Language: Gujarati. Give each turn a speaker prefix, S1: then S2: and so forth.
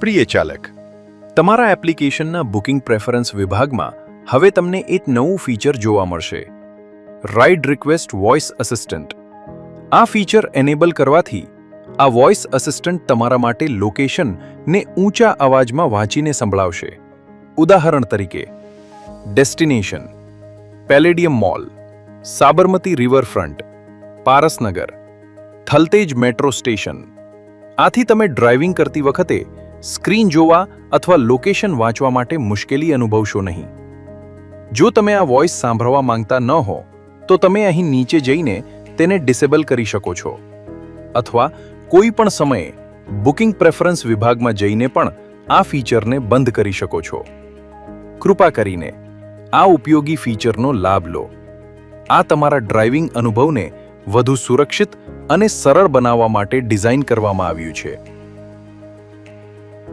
S1: પ્રિય ચાલક, તમારા એપ્લિકેશનના બુકિંગ પ્રેફરન્સ વિભાગમાં હવે તમને એક નવું ફીચર જોવા મળશે, રાઇડ રિક્વેસ્ટ વોઇસ અસિસ્ટન્ટ. આ ફીચર એનેબલ કરવાથી આ વોઇસ અસિસ્ટન્ટ તમારા માટે લોકેશનને ઊંચા અવાજમાં વાંચીને સંભળાવશે. ઉદાહરણ તરીકે, destination Palladium mall, Sabarmati riverfront, Parasnagar, Thaltej metro station. આથી તમે ડ્રાઇવિંગ કરતી વખતે સ્ક્રીન જોવા અથવા લોકેશન વાંચવા માટે મુશ્કેલી અનુભવશો નહીં. જો તમે આ વોઇસ સાંભળવા માંગતા ન હો તો તમે અહીં નીચે જઈને તેને ડિસેબલ કરી શકો છો, અથવા કોઈ પણ સમયે બુકિંગ પ્રેફરન્સ વિભાગમાં જઈને પણ આ ફીચરને બંધ કરી શકો છો. કૃપા કરીને આ ઉપયોગી ફીચરનો લાભ લો. આ તમારા ડ્રાઇવિંગ અનુભવને વધુ સુરક્ષિત અને સરળ બનાવવા માટે ડિઝાઇન કરવામાં આવ્યું છે.